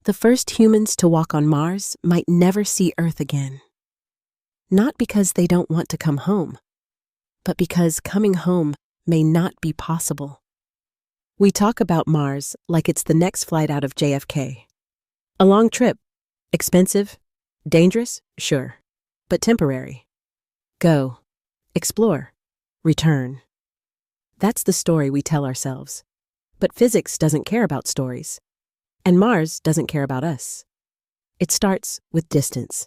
The first humans to walk on Mars might never see Earth again. Not because they don't want to come home, but because coming home may not be possible. We talk about Mars like it's the next flight out of JFK. A long trip. Expensive? Dangerous? Sure. But temporary. Go. Explore. Return. That's the story we tell ourselves. But physics doesn't care about stories. And Mars doesn't care about us. It starts with distance.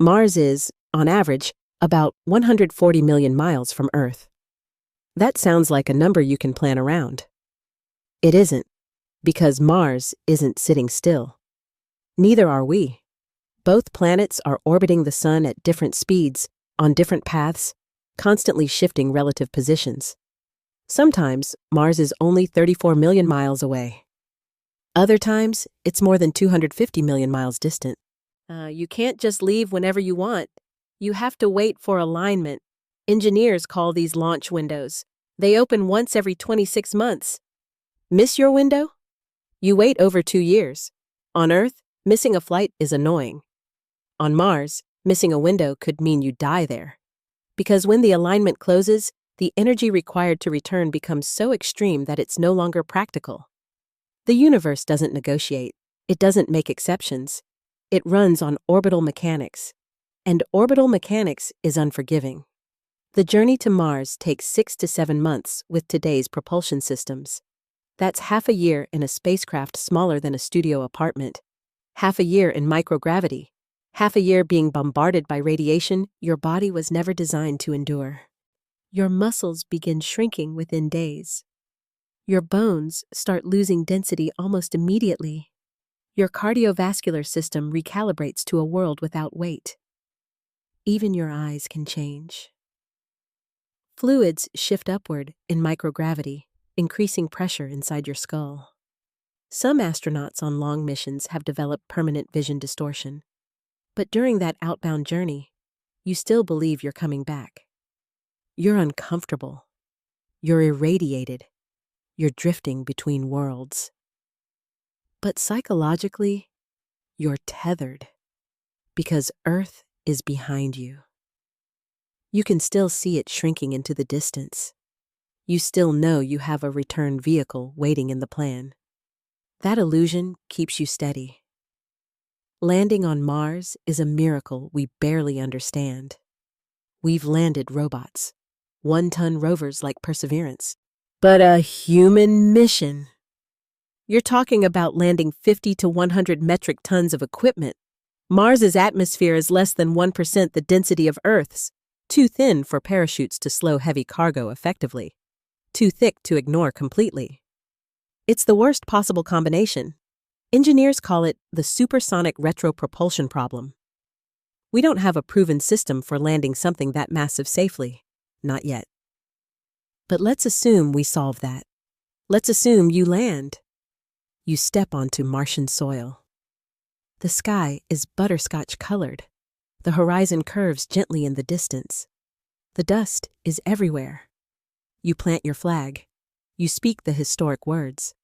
Mars is, on average, about 140 million miles from Earth. That sounds like a number you can plan around. It isn't, because Mars isn't sitting still. Neither are we. Both planets are orbiting the Sun at different speeds, on different paths, constantly shifting relative positions. Sometimes, Mars is only 34 million miles away. Other times, it's more than 250 million miles distant. You can't just leave whenever you want. You have to wait for alignment. Engineers call these launch windows. They open once every 26 months. Miss your window? You wait over 2 years. On Earth, missing a flight is annoying. On Mars, missing a window could mean you die there. Because when the alignment closes, the energy required to return becomes so extreme that it's no longer practical. The universe doesn't negotiate. It doesn't make exceptions. It runs on orbital mechanics. And orbital mechanics is unforgiving. The journey to Mars takes 6 to 7 months with today's propulsion systems. That's half a year in a spacecraft smaller than a studio apartment, half a year in microgravity, half a year being bombarded by radiation your body was never designed to endure. Your muscles begin shrinking within days. Your bones start losing density almost immediately. Your cardiovascular system recalibrates to a world without weight. Even your eyes can change. Fluids shift upward in microgravity, increasing pressure inside your skull. Some astronauts on long missions have developed permanent vision distortion. But during that outbound journey, you still believe you're coming back. You're uncomfortable. You're irradiated. You're drifting between worlds. But psychologically, you're tethered. Because Earth is behind you. You can still see it shrinking into the distance. You still know you have a return vehicle waiting in the plan. That illusion keeps you steady. Landing on Mars is a miracle we barely understand. We've landed robots, 1-ton rovers like Perseverance. But a human mission. You're talking about landing 50 to 100 metric tons of equipment. Mars's atmosphere is less than 1% the density of Earth's, too thin for parachutes to slow heavy cargo effectively, too thick to ignore completely. It's the worst possible combination. Engineers call it the supersonic retropropulsion problem. We don't have a proven system for landing something that massive safely. Not yet. But let's assume we solve that. Let's assume you land. You step onto Martian soil. The sky is butterscotch-colored. The horizon curves gently in the distance. The dust is everywhere. You plant your flag. You speak the historic words.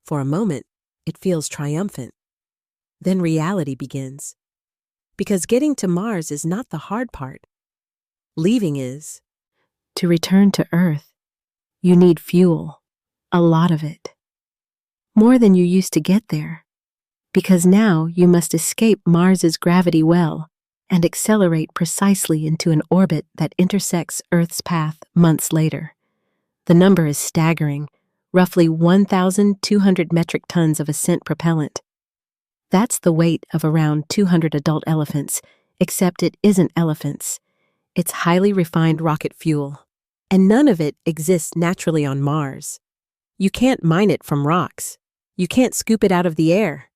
For a moment, it feels triumphant. Then reality begins. Because getting to Mars is not the hard part. Leaving is. To return to Earth, you need fuel, a lot of it. More than you used to get there. Because now you must escape Mars's gravity well and accelerate precisely into an orbit that intersects Earth's path months later. The number is staggering, roughly 1,200 metric tons of ascent propellant. That's the weight of around 200 adult elephants, except it isn't elephants. It's highly refined rocket fuel. And none of it exists naturally on Mars. You can't mine it from rocks. You can't scoop it out of the air.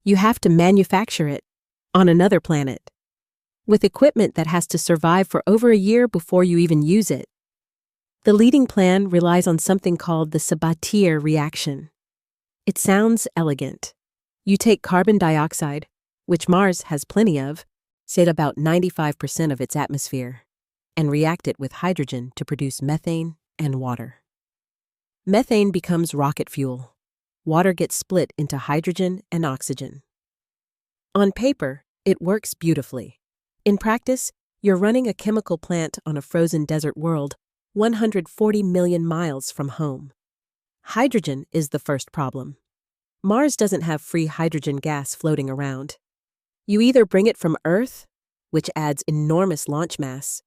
You have to manufacture it on another planet, with equipment that has to survive for over a year before you even use it. The leading plan relies on something called the Sabatier reaction. It sounds elegant. You take carbon dioxide, which Mars has plenty of, say about 95% of its atmosphere, and react it with hydrogen to produce methane and water. Methane becomes rocket fuel. Water gets split into hydrogen and oxygen. On paper, it works beautifully. In practice, you're running a chemical plant on a frozen desert world 140 million miles from home. Hydrogen is the first problem. Mars doesn't have free hydrogen gas floating around. You either bring it from Earth, which adds enormous launch mass,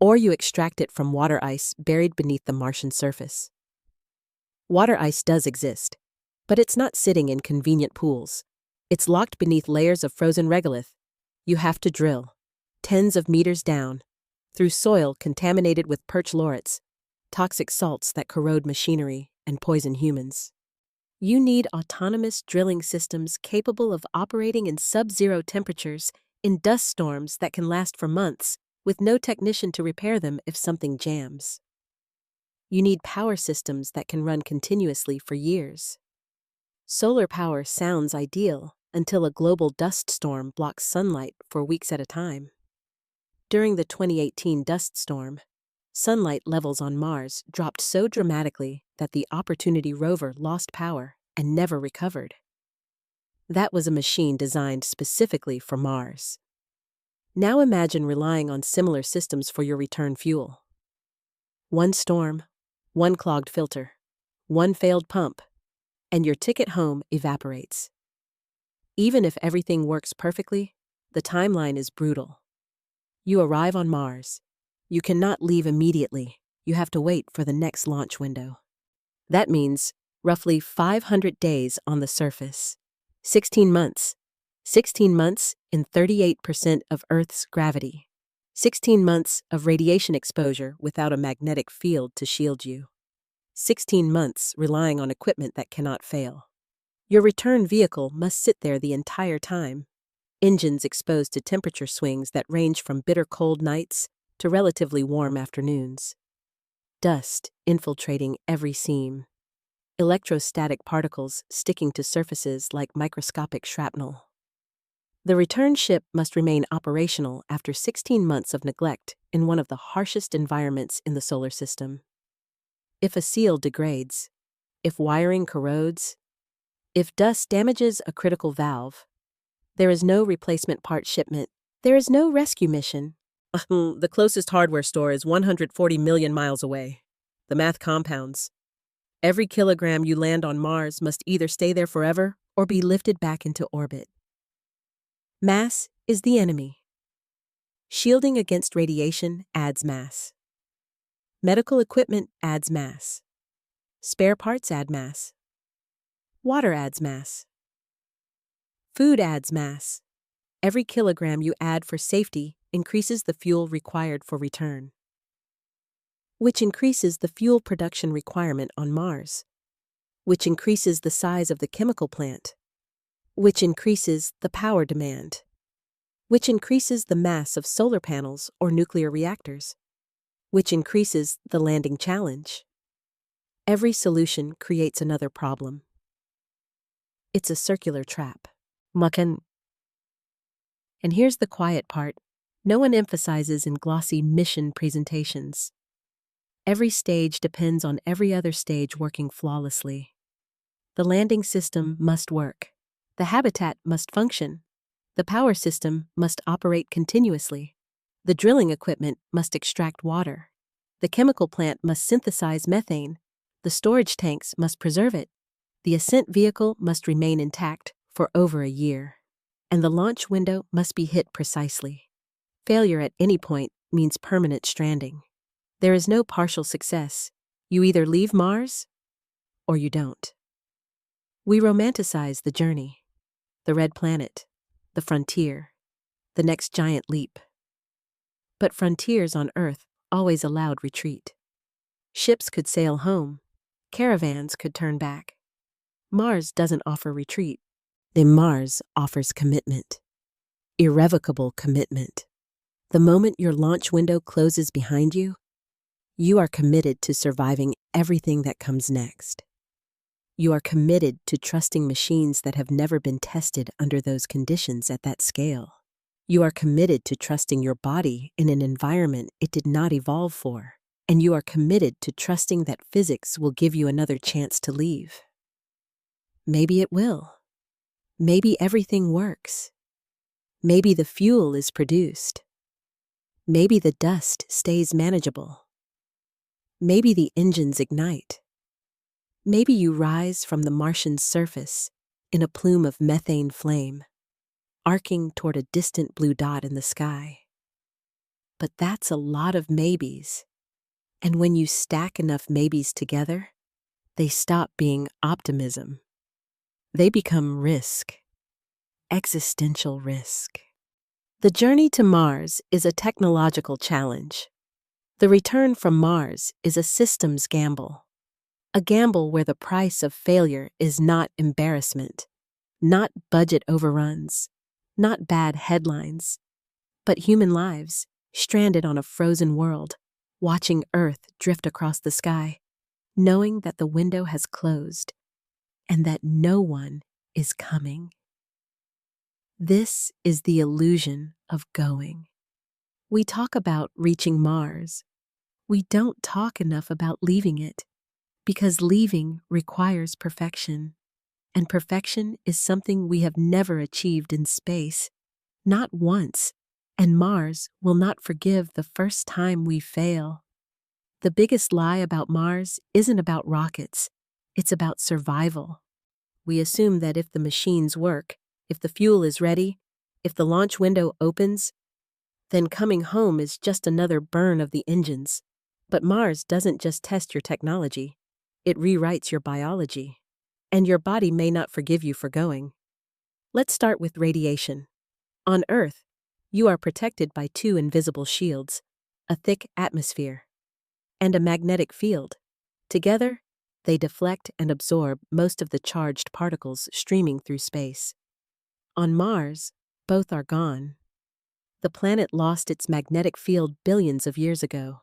or you extract it from water ice buried beneath the Martian surface. Water ice does exist, but it's not sitting in convenient pools. It's locked beneath layers of frozen regolith. You have to drill, tens of meters down, through soil contaminated with perchlorates, toxic salts that corrode machinery and poison humans. You need autonomous drilling systems capable of operating in sub-zero temperatures in dust storms that can last for months, with no technician to repair them if something jams. You need power systems that can run continuously for years. Solar power sounds ideal until a global dust storm blocks sunlight for weeks at a time. During the 2018 dust storm, sunlight levels on Mars dropped so dramatically that the Opportunity rover lost power and never recovered. That was a machine designed specifically for Mars. Now imagine relying on similar systems for your return fuel. One storm, one clogged filter, one failed pump, and your ticket home evaporates. Even if everything works perfectly, the timeline is brutal. You arrive on Mars. You cannot leave immediately. You have to wait for the next launch window. That means roughly 500 days on the surface. 16 months. 16 months in 38% of Earth's gravity. 16 months of radiation exposure without a magnetic field to shield you. 16 months relying on equipment that cannot fail. Your return vehicle must sit there the entire time. Engines exposed to temperature swings that range from bitter cold nights to relatively warm afternoons. Dust infiltrating every seam. Electrostatic particles sticking to surfaces like microscopic shrapnel. The return ship must remain operational after 16 months of neglect in one of the harshest environments in the solar system. If a seal degrades, if wiring corrodes, if dust damages a critical valve, there is no replacement part shipment. There is no rescue mission. The closest hardware store is 140 million miles away. The math compounds. Every kilogram you land on Mars must either stay there forever or be lifted back into orbit. Mass is the enemy. Shielding against radiation adds mass. Medical equipment adds mass. Spare parts add mass. Water adds mass. Food adds mass. Every kilogram you add for safety increases the fuel required for return, which increases the fuel production requirement on Mars, which increases the size of the chemical plant, which increases the power demand, which increases the mass of solar panels or nuclear reactors, which increases the landing challenge. Every solution creates another problem. It's a circular trap. And here's the quiet part. No one emphasizes in glossy mission presentations. Every stage depends on every other stage working flawlessly. The landing system must work. The habitat must function. The power system must operate continuously. The drilling equipment must extract water. The chemical plant must synthesize methane. The storage tanks must preserve it. The ascent vehicle must remain intact for over a year. And the launch window must be hit precisely. Failure at any point means permanent stranding. There is no partial success. You either leave Mars or you don't. We romanticize the journey, the red planet, the frontier, the next giant leap. But frontiers on Earth always allowed retreat. Ships could sail home. Caravans could turn back. Mars doesn't offer retreat. Mars offers commitment. Irrevocable commitment. The moment your launch window closes behind you, you are committed to surviving everything that comes next. You are committed to trusting machines that have never been tested under those conditions at that scale. You are committed to trusting your body in an environment it did not evolve for. And you are committed to trusting that physics will give you another chance to leave. Maybe it will. Maybe everything works. Maybe the fuel is produced. Maybe the dust stays manageable. Maybe the engines ignite. Maybe you rise from the Martian surface in a plume of methane flame, arcing toward a distant blue dot in the sky. But that's a lot of maybes. And when you stack enough maybes together, they stop being optimism. They become risk. Existential risk. The journey to Mars is a technological challenge. The return from Mars is a systems gamble. A gamble where the price of failure is not embarrassment, not budget overruns, not bad headlines, but human lives stranded on a frozen world, watching Earth drift across the sky, knowing that the window has closed and that no one is coming. This is the illusion of going. We talk about reaching Mars. We don't talk enough about leaving it, because leaving requires perfection, and perfection is something we have never achieved in space, not once, and Mars will not forgive the first time we fail. The biggest lie about Mars isn't about rockets, it's about survival. We assume that if the machines work, if the fuel is ready, if the launch window opens, then coming home is just another burn of the engines. But Mars doesn't just test your technology, it rewrites your biology. And your body may not forgive you for going. Let's start with radiation. On Earth, you are protected by two invisible shields, a thick atmosphere, and a magnetic field. Together, they deflect and absorb most of the charged particles streaming through space. On Mars, both are gone. The planet lost its magnetic field billions of years ago.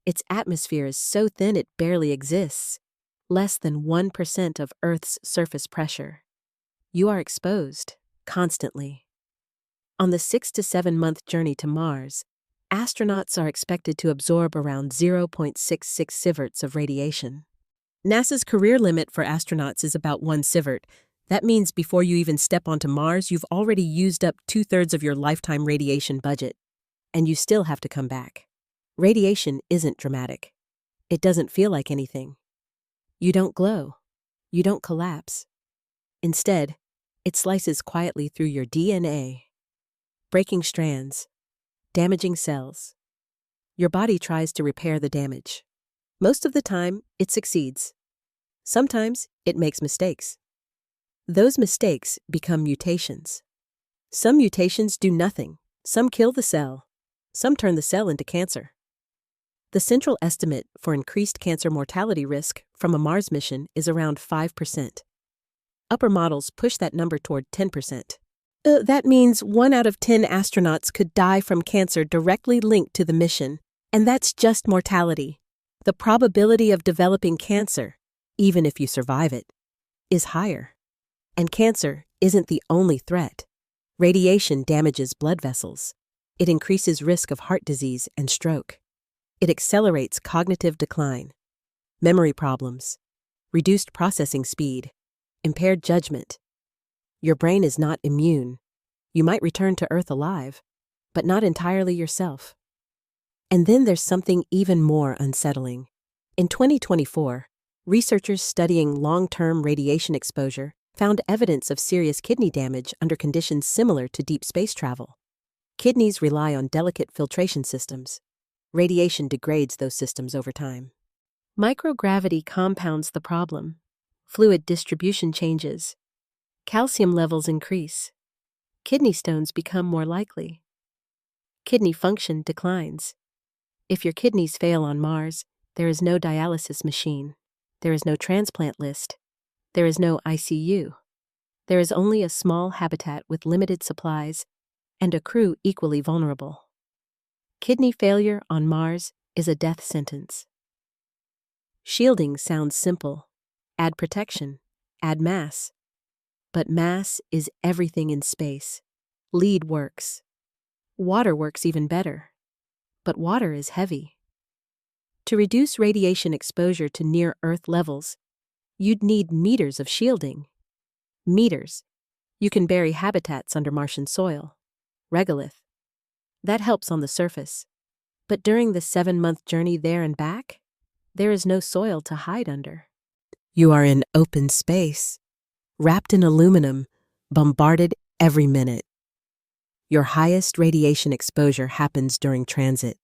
Its atmosphere is so thin it barely exists, less than 1% of Earth's surface pressure. You are exposed, constantly. On the 6 to 7 month journey to Mars, astronauts are expected to absorb around 0.66 sieverts of radiation. NASA's career limit for astronauts is about 1 sievert. That means before you even step onto Mars, you've already used up 2/3 of your lifetime radiation budget, and you still have to come back. Radiation isn't dramatic. It doesn't feel like anything. You don't glow. You don't collapse. Instead, it slices quietly through your DNA, breaking strands, damaging cells. Your body tries to repair the damage. Most of the time, it succeeds. Sometimes, it makes mistakes. Those mistakes become mutations. Some mutations do nothing. Some kill the cell. Some turn the cell into cancer. The central estimate for increased cancer mortality risk from a Mars mission is around 5%. Upper models push that number toward 10%. That means 1 out of 10 astronauts could die from cancer directly linked to the mission, and that's just mortality. The probability of developing cancer, even if you survive it, is higher. And cancer isn't the only threat. Radiation damages blood vessels. It increases risk of heart disease and stroke. It accelerates cognitive decline, memory problems, reduced processing speed, impaired judgment. Your brain is not immune. You might return to Earth alive, but not entirely yourself. And then there's something even more unsettling. In 2024, researchers studying long-term radiation exposure found evidence of serious kidney damage under conditions similar to deep space travel. Kidneys rely on delicate filtration systems. Radiation degrades those systems over time. Microgravity compounds the problem. Fluid distribution changes. Calcium levels increase. Kidney stones become more likely. Kidney function declines. If your kidneys fail on Mars, there is no dialysis machine. There is no transplant list. There is no ICU. There is only a small habitat with limited supplies and a crew equally vulnerable. Kidney failure on Mars is a death sentence. Shielding sounds simple. Add protection. Add mass. But mass is everything in space. Lead works. Water works even better. But water is heavy. To reduce radiation exposure to near-Earth levels, you'd need meters of shielding. Meters. You can bury habitats under Martian soil. regolith. That helps on the surface. But during the 7-month journey there and back, there is no soil to hide under. You are in open space, wrapped in aluminum, bombarded every minute. Your highest radiation exposure happens during transit,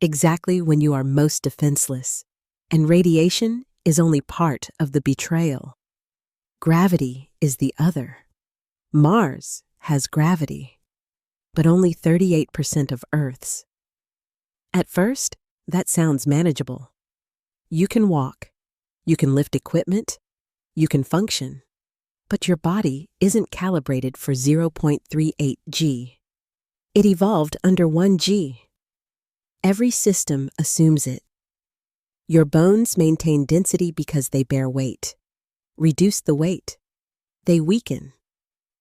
exactly when you are most defenseless, and radiation is only part of the betrayal. Gravity is the other. Mars has gravity, but only 38% of Earth's. At first, that sounds manageable. You can walk, you can lift equipment, you can function, but your body isn't calibrated for 0.38 G. It evolved under 1 G. Every system assumes it. Your bones maintain density because they bear weight. Reduce the weight. They weaken.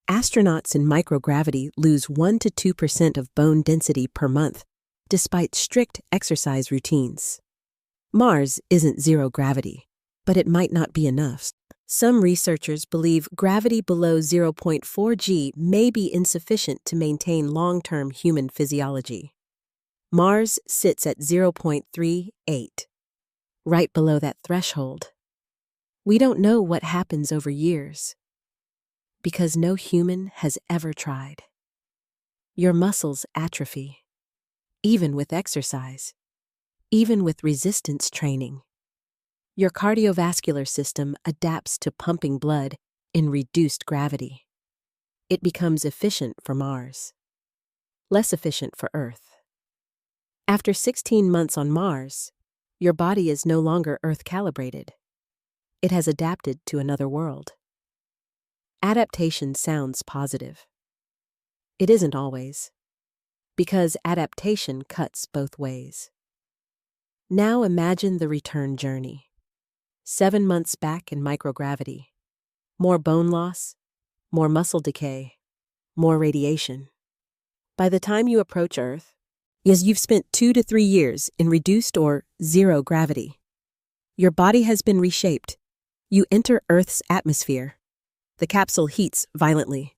Astronauts in microgravity lose 1 to 2% of bone density per month, despite strict exercise routines. Mars isn't zero gravity, but it might not be enough. Some researchers believe gravity below 0.4 G may be insufficient to maintain long-term human physiology. Mars sits at 0.38, right below that threshold. We don't know what happens over years, because no human has ever tried. Your muscles atrophy, even with exercise, even with resistance training. Your cardiovascular system adapts to pumping blood in reduced gravity. It becomes efficient for Mars, less efficient for Earth. After 16 months on Mars, your body is no longer Earth-calibrated. It has adapted to another world. Adaptation sounds positive. It isn't always, because adaptation cuts both ways. Now imagine the return journey. 7 months back in microgravity. More bone loss, more muscle decay, more radiation. By the time you approach Earth, you've spent 2 to 3 years in reduced or zero gravity. Your body has been reshaped. You enter Earth's atmosphere. The capsule heats violently.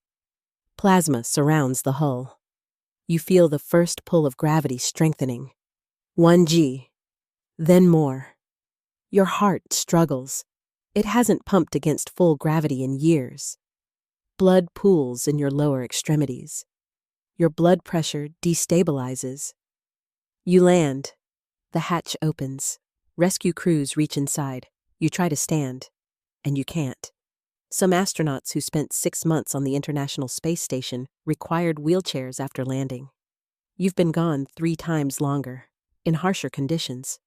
Plasma surrounds the hull. You feel the first pull of gravity strengthening. 1 G, then more. Your heart struggles. It hasn't pumped against full gravity in years. Blood pools in your lower extremities. Your blood pressure destabilizes. You land. The hatch opens. Rescue crews reach inside. You try to stand, and you can't. Some astronauts who spent 6 months on the International Space Station required wheelchairs after landing. You've been gone 3 times longer, in harsher conditions.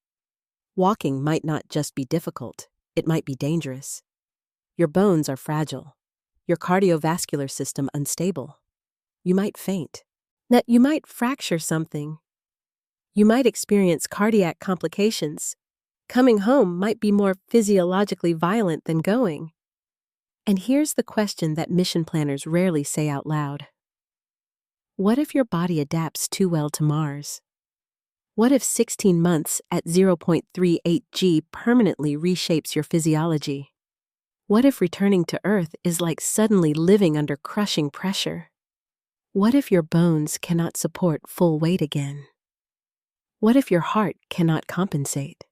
Walking might not just be difficult, it might be dangerous. Your bones are fragile. Your cardiovascular system unstable. You might faint. You might fracture something. You might experience cardiac complications. Coming home might be more physiologically violent than going. And here's the question that mission planners rarely say out loud. What if your body adapts too well to Mars? What if 16 months at 0.38 G permanently reshapes your physiology? What if returning to Earth is like suddenly living under crushing pressure? What if your bones cannot support full weight again? What if your heart cannot compensate?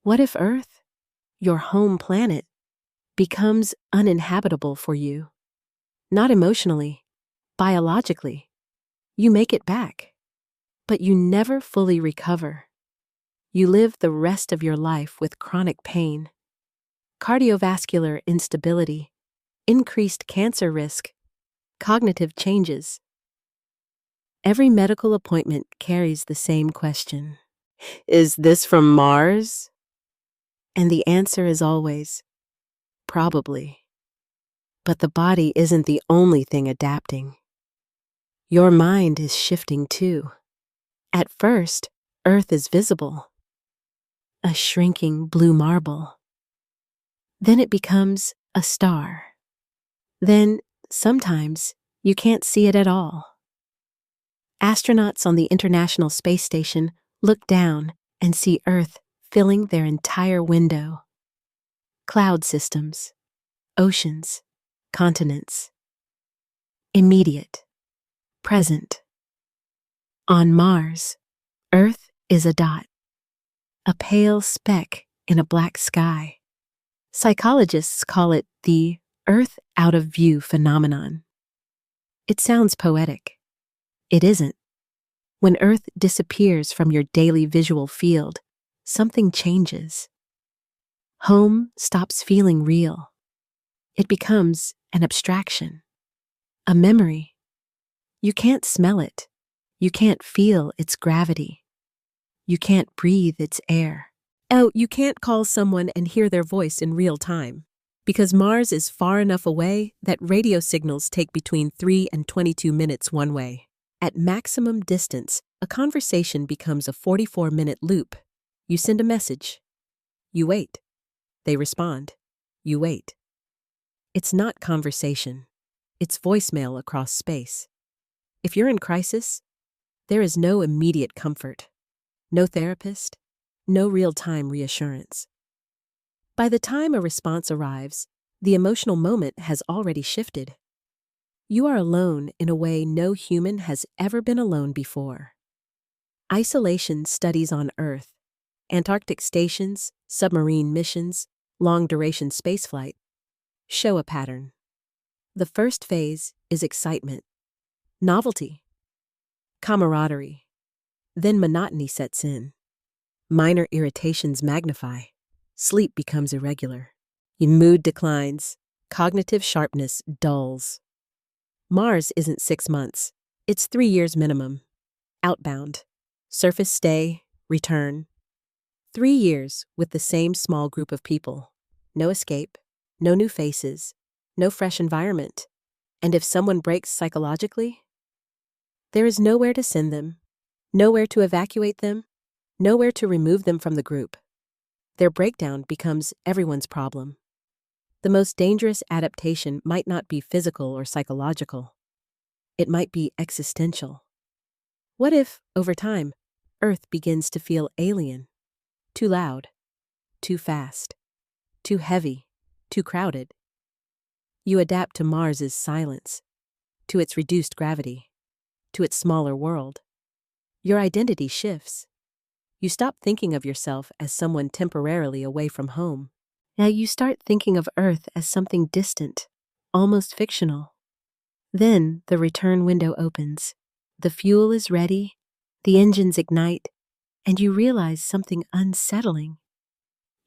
What if Earth, your home planet, becomes uninhabitable for you? Not emotionally, biologically. You make it back, but you never fully recover. You live the rest of your life with chronic pain, cardiovascular instability, increased cancer risk, cognitive changes. Every medical appointment carries the same question. Is this from Mars? And the answer is always, probably. But the body isn't the only thing adapting. Your mind is shifting too. At first, Earth is visible, a shrinking blue marble. Then it becomes a star. Then, sometimes, you can't see it at all. Astronauts on the International Space Station look down and see Earth filling their entire window. Cloud systems, oceans, continents. Immediate. present. On Mars, Earth is a dot, a pale speck in a black sky. Psychologists call it the Earth out of view phenomenon. It sounds poetic. It isn't. When Earth disappears from your daily visual field, something changes. Home stops feeling real. It becomes an abstraction, a memory. You can't smell it. You can't feel its gravity. You can't breathe its air. Oh, you can't call someone and hear their voice in real time, because Mars is far enough away that radio signals take between 3 and 22 minutes one way. At maximum distance, a conversation becomes a 44-minute loop. You send a message. You wait. They respond. You wait. It's not conversation. It's voicemail across space. If you're in crisis, there is no immediate comfort, no therapist, no real-time reassurance. By the time a response arrives, the emotional moment has already shifted. You are alone in a way no human has ever been alone before. Isolation studies on Earth, Antarctic stations, submarine missions, long-duration spaceflight, show a pattern. The first phase is excitement, novelty, camaraderie. Then monotony sets in. Minor irritations magnify. Sleep becomes irregular. Your mood declines. Cognitive sharpness dulls. Mars isn't 6 months. It's 3 years minimum. Outbound. Surface stay, return. 3 years with the same small group of people. No escape, no new faces, no fresh environment. And if someone breaks psychologically, there is nowhere to send them, nowhere to evacuate them, nowhere to remove them from the group. Their breakdown becomes everyone's problem. The most dangerous adaptation might not be physical or psychological. It might be existential. What if, over time, Earth begins to feel alien? Too loud, too fast, too heavy, too crowded. You adapt to Mars's silence, to its reduced gravity, to its smaller world. Your identity shifts. You stop thinking of yourself as someone temporarily away from home. Now you start thinking of Earth as something distant, almost fictional. Then the return window opens. The fuel is ready, the engines ignite, and you realize something unsettling.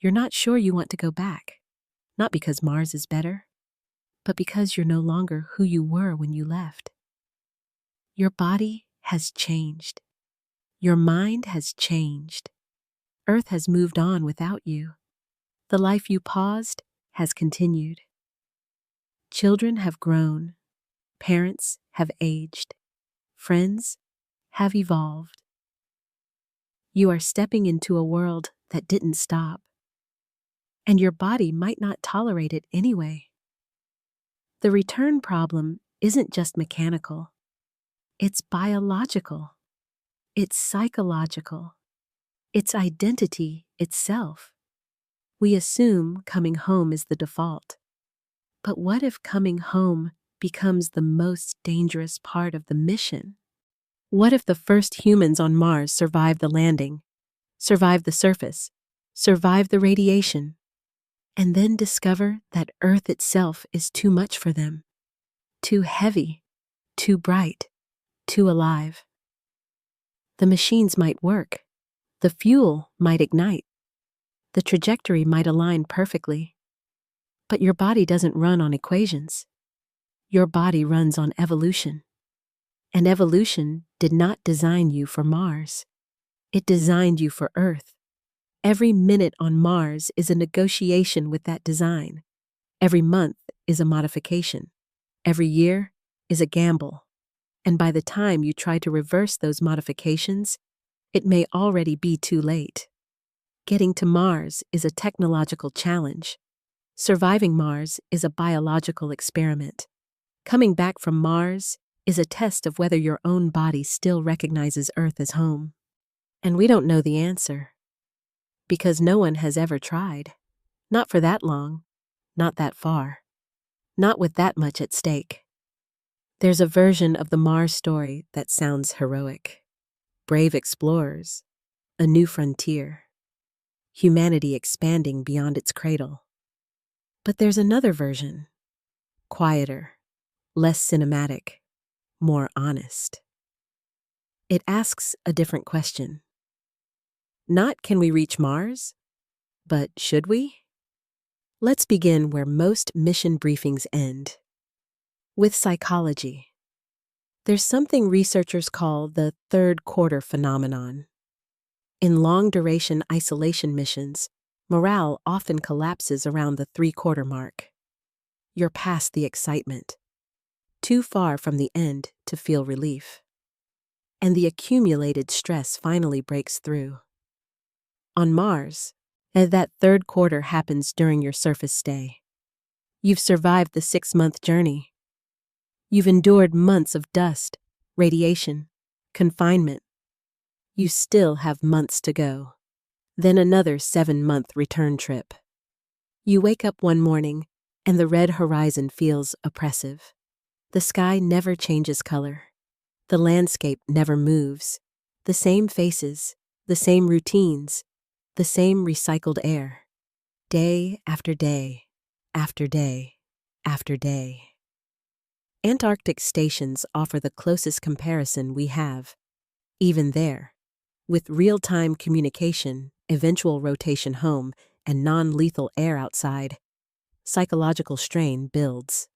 You're not sure you want to go back, not because Mars is better, but because you're no longer who you were when you left. Your body has changed. Your mind has changed. Earth has moved on without you. The life you paused has continued. Children have grown. Parents have aged. Friends have evolved. You are stepping into a world that didn't stop. And your body might not tolerate it anyway. The return problem isn't just mechanical. It's biological. It's psychological. It's identity itself. We assume coming home is the default. But what if coming home becomes the most dangerous part of the mission? What if the first humans on Mars survive the landing, survive the surface, survive the radiation, and then discover that Earth itself is too much for them? Too heavy, too bright, too alive. The machines might work. The fuel might ignite. The trajectory might align perfectly. But your body doesn't run on equations. Your body runs on evolution. And evolution did not design you for Mars. It designed you for Earth. Every minute on Mars is a negotiation with that design. Every month is a modification. Every year is a gamble. And by the time you try to reverse those modifications, it may already be too late. Getting to Mars is a technological challenge. Surviving Mars is a biological experiment. Coming back from Mars is a test of whether your own body still recognizes Earth as home. And we don't know the answer. Because no one has ever tried. Not for that long. Not that far. Not with that much at stake. There's a version of the Mars story that sounds heroic. Brave explorers, a new frontier, humanity expanding beyond its cradle. But there's another version, quieter, less cinematic, more honest. It asks a different question. Not can we reach Mars, but should we? Let's begin where most mission briefings end, with psychology. There's something researchers call the third quarter phenomenon. In long-duration isolation missions, morale often collapses around the three-quarter mark. You're past the excitement, too far from the end to feel relief. And the accumulated stress finally breaks through. On Mars, that third quarter happens during your surface stay. You've survived the 6-month journey. You've endured months of dust, radiation, confinement. You still have months to go. Then another 7-month return trip. You wake up one morning, and the red horizon feels oppressive. The sky never changes color. The landscape never moves. The same faces, the same routines, the same recycled air. Day after day, after day, after day. Antarctic stations offer the closest comparison we have. Even there, with real-time communication, eventual rotation home, and non-lethal air outside, psychological strain builds.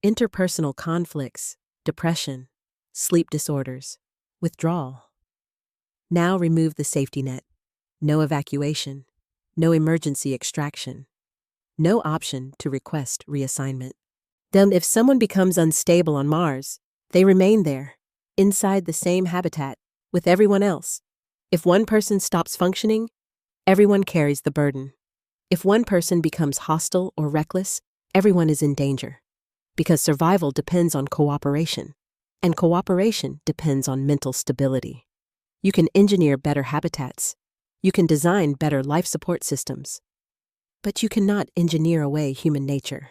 Interpersonal conflicts, depression, sleep disorders, withdrawal. Now remove the safety net. No evacuation, no emergency extraction, no option to request reassignment. Then if someone becomes unstable on Mars, they remain there, inside the same habitat, with everyone else. If one person stops functioning, everyone carries the burden. If one person becomes hostile or reckless, everyone is in danger. Because survival depends on cooperation, and cooperation depends on mental stability. You can engineer better habitats. You can design better life support systems. But you cannot engineer away human nature.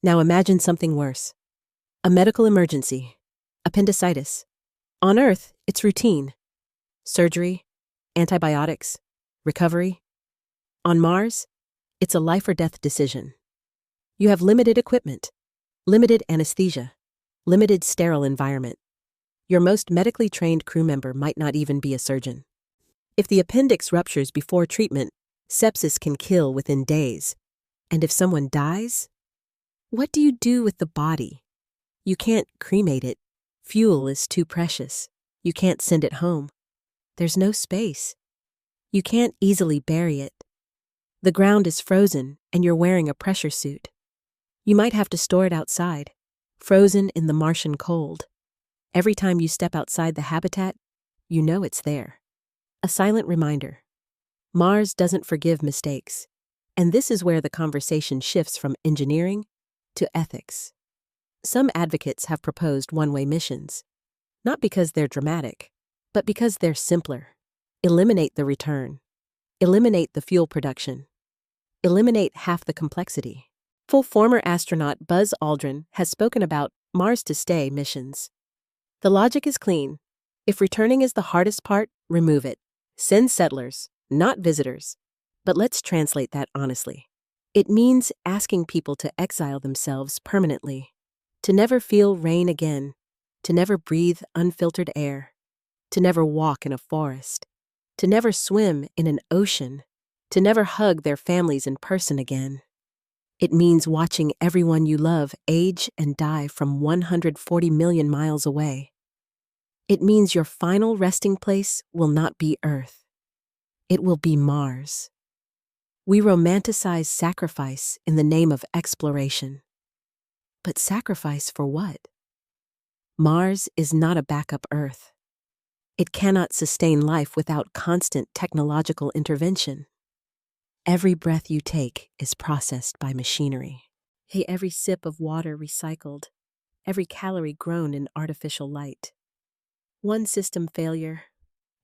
Now imagine something worse. A medical emergency. Appendicitis. On Earth, it's routine. Surgery, antibiotics, recovery. On Mars, it's a life or death decision. You have limited equipment, limited anesthesia, limited sterile environment. Your most medically trained crew member might not even be a surgeon. If the appendix ruptures before treatment, sepsis can kill within days. And if someone dies, what do you do with the body? You can't cremate it. Fuel is too precious. You can't send it home. There's no space. You can't easily bury it. The ground is frozen and you're wearing a pressure suit. You might have to store it outside, frozen in the Martian cold. Every time you step outside the habitat, you know it's there. A silent reminder. Mars doesn't forgive mistakes. And this is where the conversation shifts from engineering to ethics. Some advocates have proposed one-way missions, not because they're dramatic, but because they're simpler. Eliminate the return. Eliminate the fuel production. Eliminate half the complexity. Former astronaut Buzz Aldrin has spoken about Mars-to-stay missions. The logic is clean. If returning is the hardest part, remove it. Send settlers, not visitors. But let's translate that honestly. It means asking people to exile themselves permanently, to never feel rain again, to never breathe unfiltered air, to never walk in a forest, to never swim in an ocean, to never hug their families in person again. It means watching everyone you love age and die from 140 million miles away. It means your final resting place will not be Earth. It will be Mars. We romanticize sacrifice in the name of exploration. But sacrifice for what? Mars is not a backup Earth. It cannot sustain life without constant technological intervention. Every breath you take is processed by machinery. Hey, every sip of water recycled, every calorie grown in artificial light. One system failure,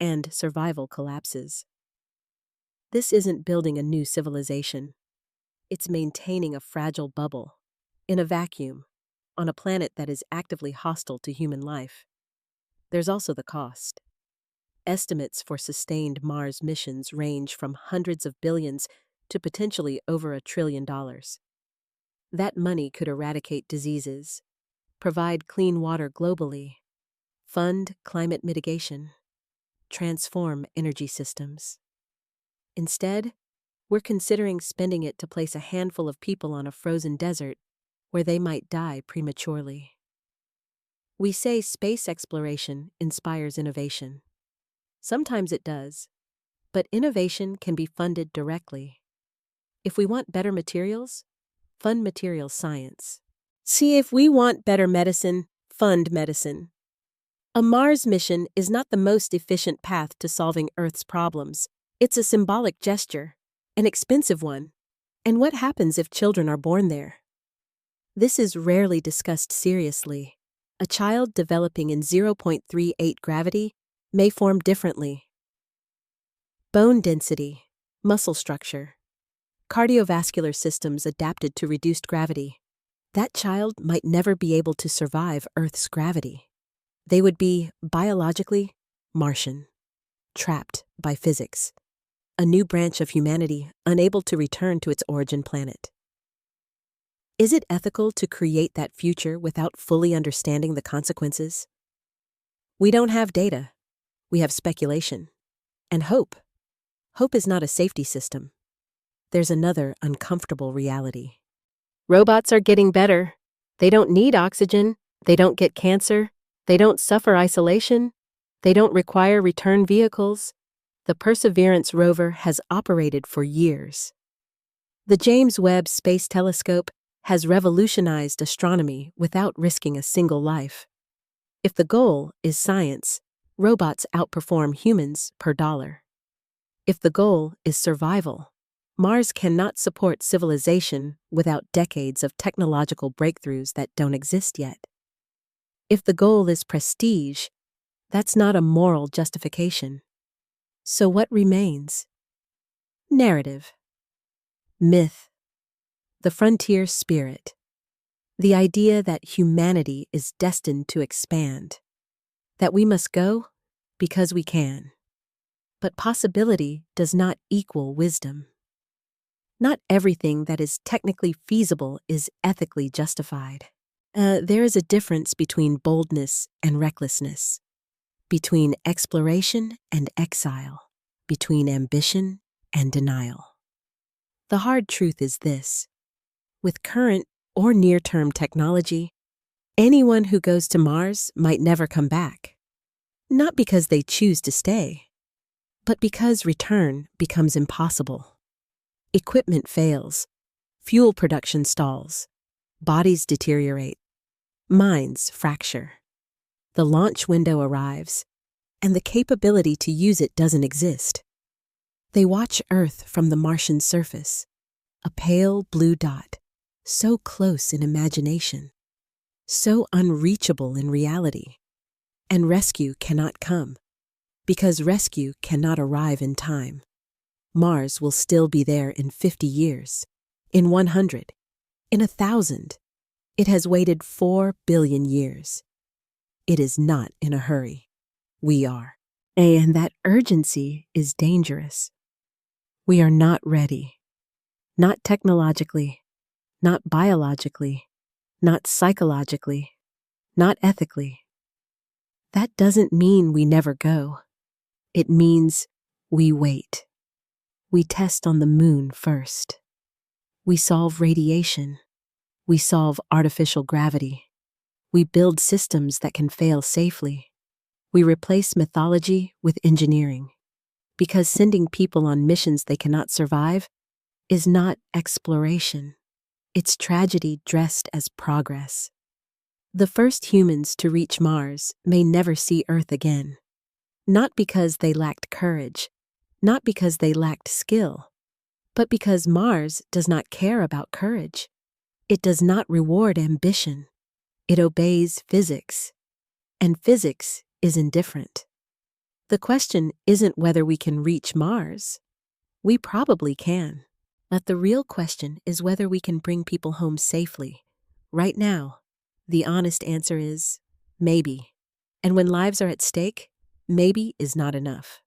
and survival collapses. This isn't building a new civilization. It's maintaining a fragile bubble, in a vacuum, on a planet that is actively hostile to human life. There's also the cost. Estimates for sustained Mars missions range from hundreds of billions to potentially over $1 trillion. That money could eradicate diseases, provide clean water globally, fund climate mitigation, transform energy systems. Instead, we're considering spending it to place a handful of people on a frozen desert where they might die prematurely. We say space exploration inspires innovation. Sometimes it does, but innovation can be funded directly. If we want better materials, fund materials science. See, if we want better medicine, fund medicine. A Mars mission is not the most efficient path to solving Earth's problems. It's a symbolic gesture, an expensive one. And what happens if children are born there? This is rarely discussed seriously. A child developing in 0.38 gravity may form differently. Bone density, muscle structure, cardiovascular systems adapted to reduced gravity. That child might never be able to survive Earth's gravity. They would be, biologically, Martian, trapped by physics, a new branch of humanity unable to return to its origin planet. Is it ethical to create that future without fully understanding the consequences? We don't have data. We have speculation. And hope. Hope is not a safety system. There's another uncomfortable reality. Robots are getting better. They don't need oxygen. They don't get cancer. They don't suffer isolation. They don't require return vehicles. The Perseverance rover has operated for years. The James Webb Space Telescope has revolutionized astronomy without risking a single life. If the goal is science, robots outperform humans per dollar. If the goal is survival, Mars cannot support civilization without decades of technological breakthroughs that don't exist yet. If the goal is prestige, that's not a moral justification. So what remains? Narrative. Myth. The frontier spirit. The idea that humanity is destined to expand. That we must go because we can. But possibility does not equal wisdom. Not everything that is technically feasible is ethically justified. There is a difference between boldness and recklessness, between exploration and exile, between ambition and denial. The hard truth is this: with current or near-term technology, anyone who goes to Mars might never come back. Not because they choose to stay, but because return becomes impossible. Equipment fails, fuel production stalls, bodies deteriorate, minds fracture. The launch window arrives, and the capability to use it doesn't exist. They watch Earth from the Martian surface, a pale blue dot, so close in imagination, so unreachable in reality. And rescue cannot come, because rescue cannot arrive in time. Mars will still be there in 50 years, in 100, in 1,000. It has waited 4 billion years. It is not in a hurry. We are. And that urgency is dangerous. We are not ready. Not technologically, not biologically, not psychologically, not ethically. That doesn't mean we never go. It means we wait. We test on the moon first. We solve radiation. We solve artificial gravity. We build systems that can fail safely. We replace mythology with engineering. Because sending people on missions they cannot survive is not exploration. It's tragedy dressed as progress. The first humans to reach Mars may never see Earth again. Not because they lacked courage, not because they lacked skill, but because Mars does not care about courage. It does not reward ambition. It obeys physics. And physics is indifferent. The question isn't whether we can reach Mars. We probably can. But the real question is whether we can bring people home safely, right now, The honest answer is maybe. And when lives are at stake, maybe is not enough.